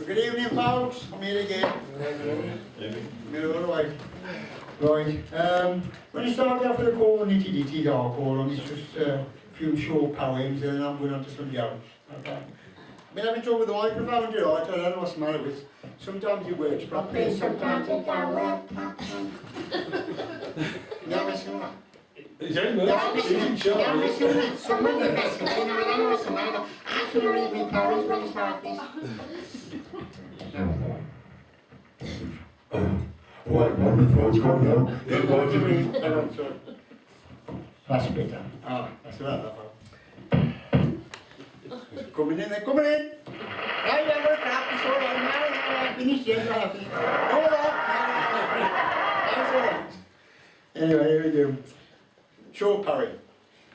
Good evening, folks. I'm here again. Alright. Right. When you start off with a call, nitty-ditty, I'll call on, it's just a few short poems and then I'm going on to some jokes. Okay. I've been having trouble with the microphone tonight, I don't know what's the matter with it. Sometimes it works properly, sometimes it don't work. You're messing with that? It's only works. You're messing with it. Somebody messing with it. I don't know what's the matter. I can read my poems when it's like this. What wonderful it's gone now. You're going to read. That's better. Ah, that's right. Coming in, they're coming in. Now you're going to clap, it's all right. Now I finished yet. Hold on. That's all right. Anyway, here we go. Short poem.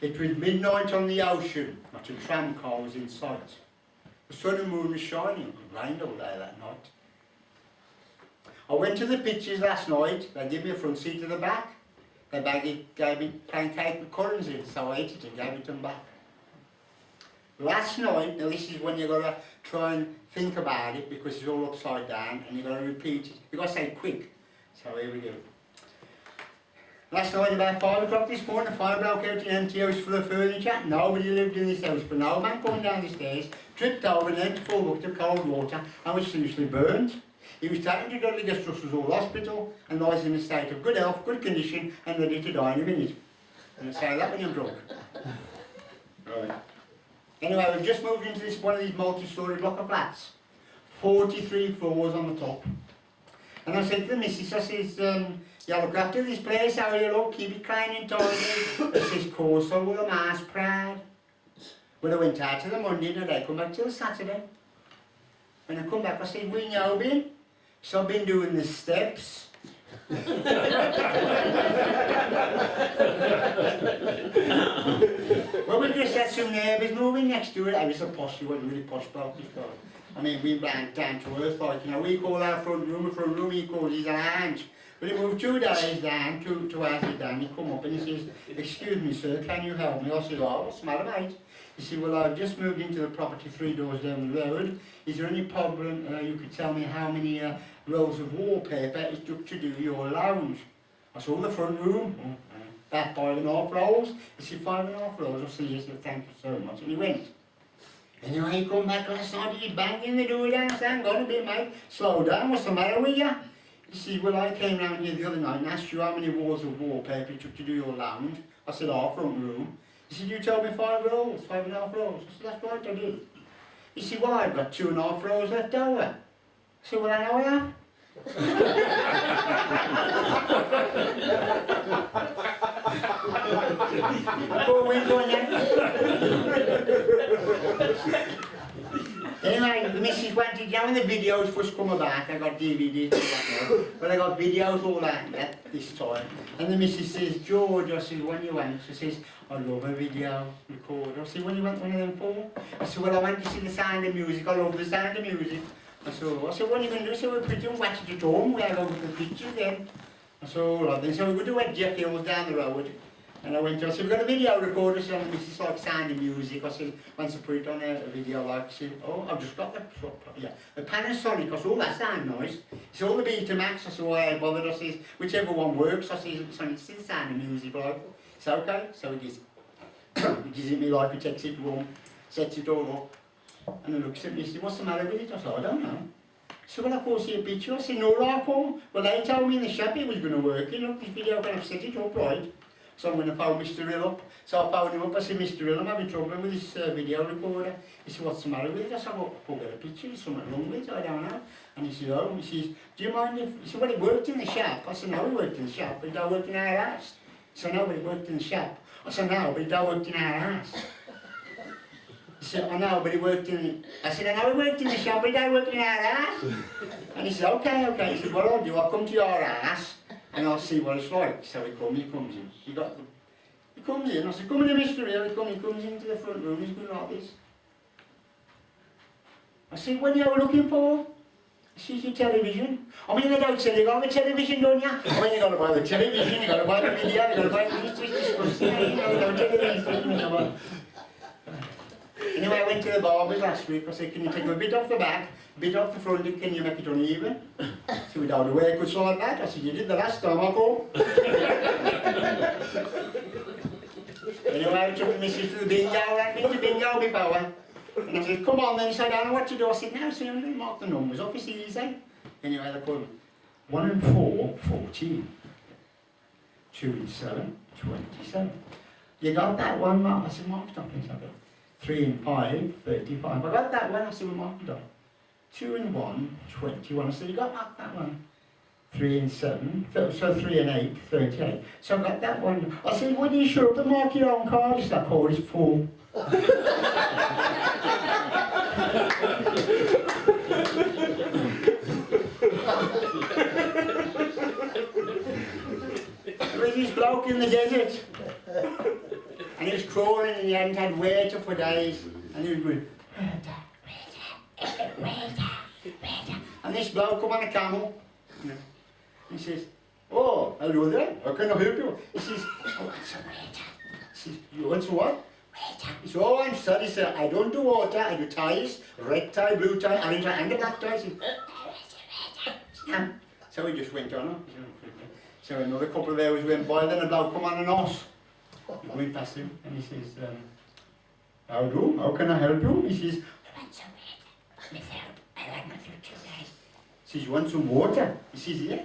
It was midnight on the ocean, not a tram car was in sight. The sun and moon was shining, it rained all day that night. I went to the pictures last night, they gave me a front seat to the back. They gave me pancake with currants in, so I ate it and gave it them back. Last night, now this is when you've got to try and think about it because it's all upside down and you've got to repeat it. You've got to say it quick. So here we go. Last night about 5 o'clock this morning, a fire broke out in an empty house full of furniture. Nobody lived in this house, but no man coming down the stairs, tripped over and emptied full bucket of cold water and was seriously burnt. He was taken to Dudley Guest Hall Hospital and lies in a state of good health, good condition and ready to die in a minute. And say that when you're drunk. Right. Anyway, we've just moved into one of these multi-storey block of flats. 43 floors on the top. And I said to the missus, I says, yeah, look after this place, how you look, keep it clean and tidy. I says, course, so will a man's proud. When I went out to the Monday and I come back till Saturday. When I come back, I said, where you been? So I've been doing the steps. Well, we just had some neighbours moving next to it. I was a posh, you wasn't really posh about this guy. I mean, we went down to earth, like, you know, we call our front room, he calls his lounge. But he moved 2 days down, 2 houses down, he come up and he says, excuse me sir, can you help me? I said, oh, what's the matter mate? He said, well I've just moved into the property 3 doors down the road. Is there any problem you could tell me how many rolls of wallpaper it took to do your lounge? I saw the front room, about 5.5 rolls. He said, 5.5 rolls? I said, yes, thank you so much. And he went. Anyway, he come back last night, he banged in the door down, I said, hang on a bit mate, slow down, what's the matter with you? He said, well I came round here the other night and asked you how many rolls of wallpaper it took to do your lounge. I said, oh, front room. He said, you told me 5 rolls, 5.5 rolls. I said, that's right, I did. He said, well I've got 2.5 rolls left over. I said, well I know I have. Poor week on Anyway, the missus wanted, you know when the videos first come about, I got DVDs and whatnot, but I got videos all that this time. And the missus says, George, I said, when you want? She says, I love a video recorder. I said, when you want one of them for? I said, well I want to see the sound of music, I love the sound of music. I said, what are you going to do? So we're pretty and watch it at home, we have a look at pictures then. I said, all right then, so we go to Wed Jeff Hills down the road. And I went to, I said, we've got a video recorder, so it's like sound of music. I said, once I put it on a video like, I said, oh, I've just got that, yeah. A Panasonic, I said, oh, that sound nice. He said, all the Betamax, I said, why I bothered, I said, whichever one works, I said, it's the sound of music, like. It's okay, so he gives it me like, he takes it home, sets it all up. And he looks at me, he said, what's the matter with it? I said, I don't know. So when I call see a picture, I said, no, I come. Well, they told me in the shop it was going to work, you know, this video, I'm going to set it up right. So I'm going to phone Mr. Hill up. So I phoned him up, I said, Mr. Hill, I'm having trouble with this video recorder. He said, what's the matter with it? I said, well, I'll get a picture, there's something wrong with it, I don't know. And he said, oh, he says, do you mind if, he said, well, it worked in the shop. I said, no, it worked in the shop, but it don't work in our house. He said, no, but it worked in the shop. I said, no, but it don't work in our house. He said, I know, but it worked in, I said, I know it worked in the shop, but it don't work in our house. And he said, okay. He said, what I'll do, I'll come to your house and I'll see what it's like. So he comes in. He comes in, I said, come in, Mr. Hill. He comes into the front room, he's going like this. I said, what are you looking for? He says, your television. I mean, they don't sell you got a television, don't you? I mean, you got to buy the television, you got to buy the video, you got to buy this, disgusting, you know, don't tell you these things, you know. Anyway, I went to the barber's last week. I said, can you take a bit off the back, a bit off the front, and can you make it uneven? So we don't know where I could sort that. I said, you did the last time, I'll go. Anyway, I took the missus to the bingo, I went to bingo before. And I said, come on then, he said, I don't know what to do. I said, no, so I'm going to mark the numbers off, it's easy. Anyway, they called 1 and 4, 14. 2 and 7, 27. You got that one, Mark? I said, Mark, stop this, I got 3 and 5, 35. I got that one, I said, well, Mark, done. 2 and 1, 21. I said, you got that one? 3 and 7, so 3 and 8, 38. So I got that one. I said, when you show up and mark your own card, it's that code is full. There was this bloke in the desert, and he was crawling and he hadn't had water for days, and he was going, water. And this bloke come on a camel, he says, oh, hello there, how can I help you? He says, I want some water. He says, you want some what? Water. He says, oh, I'm sorry, sir, I don't do water, I do ties, red tie, blue tie, orange tie, and the black tie. He says, so he just went on. So another couple of hours went by, then a bloke come on an horse. He went past him, and he says, how can I help you? He says, I want some water, with help, I like my future guys. He says, you want some water? He says, yeah.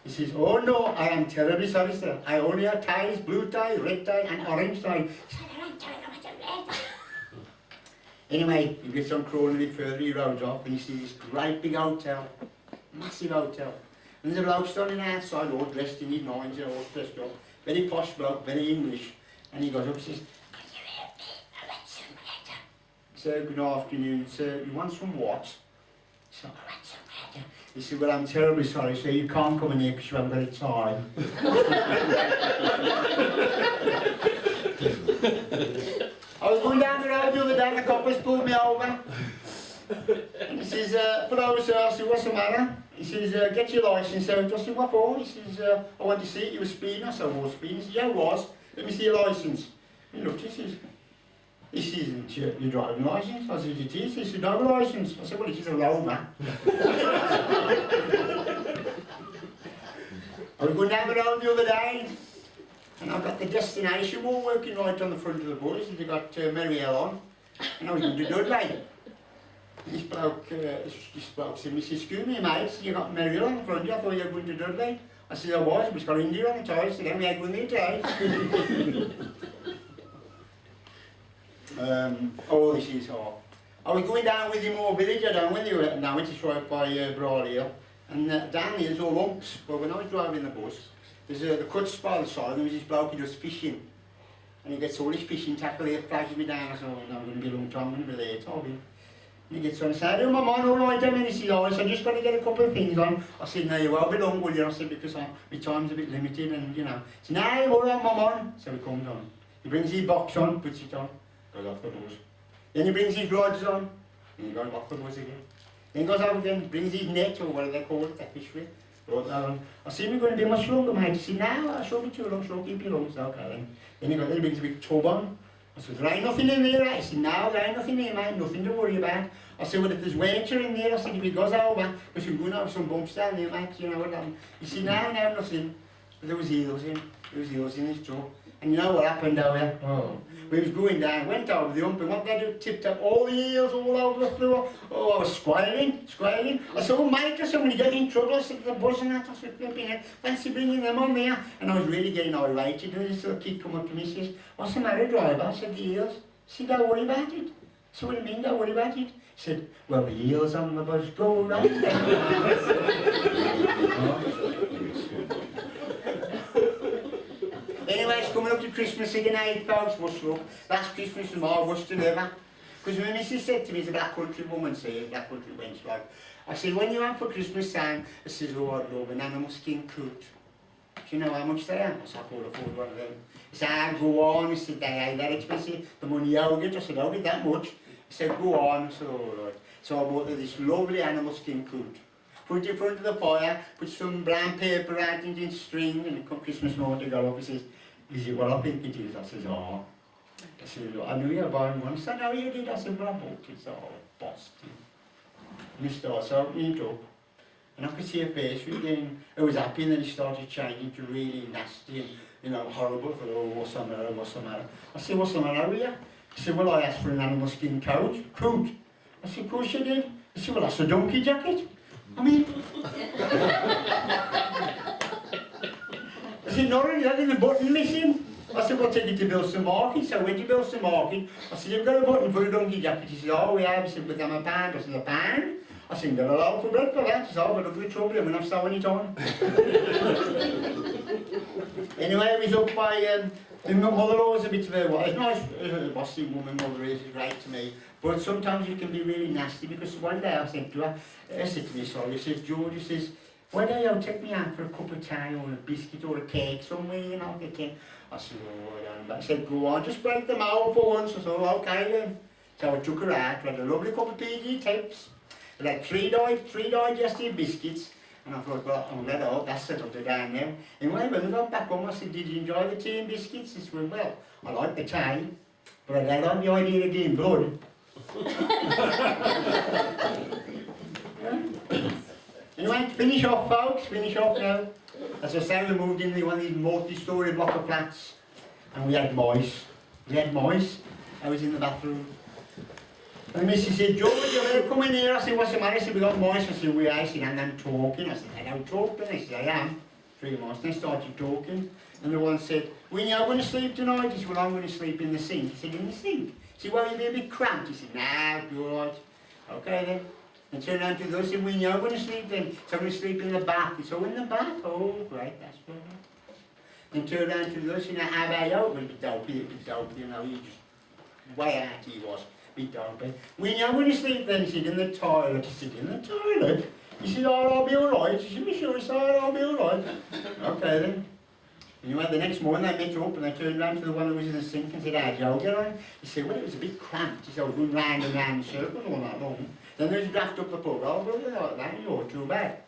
He says, oh no, I am terribly sorry, sir. I only have ties, blue tie, red tie, and orange tie. Anyway, he gets on crawling a bit further, he roads off, and he sees this great big hotel, massive hotel. And there's a bloke standing outside, all dressed in his nines, all dressed up, very posh bloke, very English. And he goes up and says, can you help me? I want some water. So, good afternoon, sir, you want some what? So, I want some water. He said, well, I'm terribly sorry, sir, you can't come in here because you haven't got a time. I was going down the road the other day and the coppers pulled me over. And he says, pull over, sir. I said, what's the matter? He says, get your licence out. I said, what for? He says, I want to see it. You were speeding. I said, I was speeding. He says, yeah, I was. Let me see your licence. He looked, he says, this isn't your driving licence. I said, it is. He said, no licence. I said, well, it is a Roma. I was going down the road the other day, and I got the destination wall working right on the front of the bus, and they got Marielle on, and I was going to Dudley. And this bloke said, excuse me, mate, you got Marielle on the front, I thought you were going to Dudley. I said, I was, but it's got India on the tie, so then we had with me today. Oh, this is hard. I was going down with him over village, I don't know when they were, now it's right by Broad Hill, and down here there's all lumps, but when I was driving the bus, there's the cuts by the side, and there was this bloke who does fishing, and he gets all his fishing tackle here, flashes me down. I said, oh, no, I'm going to be a long time, I'm going to be late, I'll be. And he gets on and says, oh, my man, all right, I mean, he says, oh, I just got to get a couple of things on. I said, no, you won't be long, will you? I said, because my time's a bit limited, and, you know. He said, no, you're all right, my man. So he comes on. He brings his box on, puts it on, goes off the bus. Then he brings his gloves on, and he goes off the bus again. Then he goes out again, brings his net, or whatever they call it, that fish with. I said, we're going to be much longer, mate. He said, no, I shall be too long, so keep you long. So, okay, then. Then he brings a big tub on. I said, there ain't nothing in there, right? He said, no, there ain't nothing in there, mate, nothing to worry about. I said, well, if there's water in there, I said, if it goes over, because we're going to have some bumps down there, mate, you know what I mean? He said, no, nothing. But there was eels in his tub. And you know what happened down there? Oh. We was going down, went over the hump, and what they do, tipped up all the eels all over the floor. Oh, I was squalling. I said, oh, mate, I said, when you get in trouble, I said, the bus and that, I said, flipping it, fancy bringing them on there. And I was really getting irritated, and this little kid come up to me and says, what's the matter, driver? I said, the eels. He said, don't worry about it. I said, what do you mean, don't worry about it? He said, well, the eels on the bus go right Anyway, it's coming up to Christmas again, 8 folks, what's up? Last Christmas was more worse than ever. Because my missus said to me, it's a black country woman, say, a black country wench, like. I said, when you want for Christmas time, I says, oh, I'd love an animal skin coat. Do you know how much they are? I said, I can't afford one of them. He said, go on. He said, they ain't that expensive. The money I'll get. I said, I'll get that much. He said, go on. I said, all right. So I bought her this lovely animal skin coat. Put it in front of the fire, put some brown paper wrapped in string, and come Christmas morning to go up. He says, is it what I think it is? I says, oh. I said, I knew you were born once. I know you did. I said, but I bought it. So I bust it. And he starts opening it up. And I could see her face again. I was happy, and then he started changing to really nasty and, horrible. I thought, oh, what's the matter, what's the matter? I said, what's the matter with you? He said, well, I asked for an animal skin coat. I said, of course you did. He said, well, that's a donkey jacket. I mean... I said, no, there's a button missing. I said, well, take it to Bilston Market. So I went to Bilston Market. I said, you've got a button for a donkey jacket. He said, oh, we have. He said, but I'm a pound. I said, a pound? I said, they're allowed for bread for that. He said, oh, but look at the trouble, I'm not sewing it on. Anyway, I was up by, my mother-in-law was a bit of a, well, it's nice, a bossy woman, mother is great to me, but sometimes you can be really nasty, because one day I said to her, I said to me, sorry, I said, George, he says, why don't you take me out for a cup of tea or a biscuit or a cake somewhere, I said, oh, I don't know. I said, go on, just break them out for once. I said, oh, okay then. So I took her out, we had a lovely cup of PG Tips. We had three digestive biscuits, and I thought, well, I'm glad I hope that's settled it down now. Anyway, when we got back home, I said, did you enjoy the tea and biscuits? He said, well, I like the tea, but I don't like the idea of getting blood. Anyway, finish off, folks, finish off now. As I say, we moved into one of these multi-storey block of flats, and we had mice. I was in the bathroom. And Missy said, George, you better come in here. I said, what's the matter? I said, we got mice. I said, we are. I said, and I'm talking. I said, I don't talk then. I said, I am. 3 mice. And they started talking. And the one said, when are you going to sleep tonight? He said, well, I'm going to sleep in the sink. He said, in the sink? He said, well, you'll be a bit cramped. He said, nah, you're all right. Okay then. And turned around to the other, said, when are you going to sleep then? So I'm going to sleep in the bath. He said, oh, in the bath? Oh, great, that's good. Then turned around to the other, said, now, how about you? Well, a bit dopey, he just, way out he was. Bit dopey. When you going to sleep then? He said, in the toilet. He said, in the toilet? He said, oh, I'll be alright. He said, be sure, he said, oh, I'll be alright. Okay then. Anyway, the next morning they met up and they turned round to the one who was in the sink and said, how'd you all get on? He said, well, it was a bit cramped. He said, I was going round and round in circles all night long. Then there's a draft up the pub. Oh, brother, like that, you're too bad.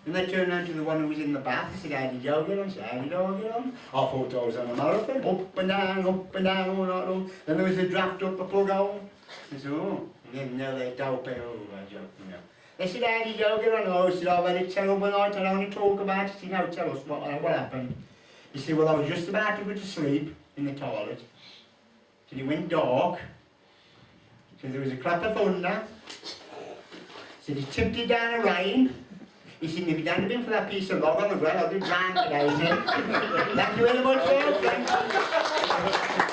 Then they turned round to the one who was in the bath and said, how did you all get on? He said, how did you all get on? I thought I was on a marathon, up and down all night long. Then there was a draft up the plug hole. He said, oh, and then now they're dopey, oh, I joke, They said, how did you all get on? Oh, he said, I've had a terrible night, I don't want to talk about it. He said, no, tell us what happened. He said, well, I was just about to go to sleep in the toilet. He said, it went dark. He said, there was a clap of thunder. He said, he tipped it down a rain. He said, if it hadn't been for that piece of log on the ground, I'd be drowned today, he said. Thank you very much, sir. Thank you.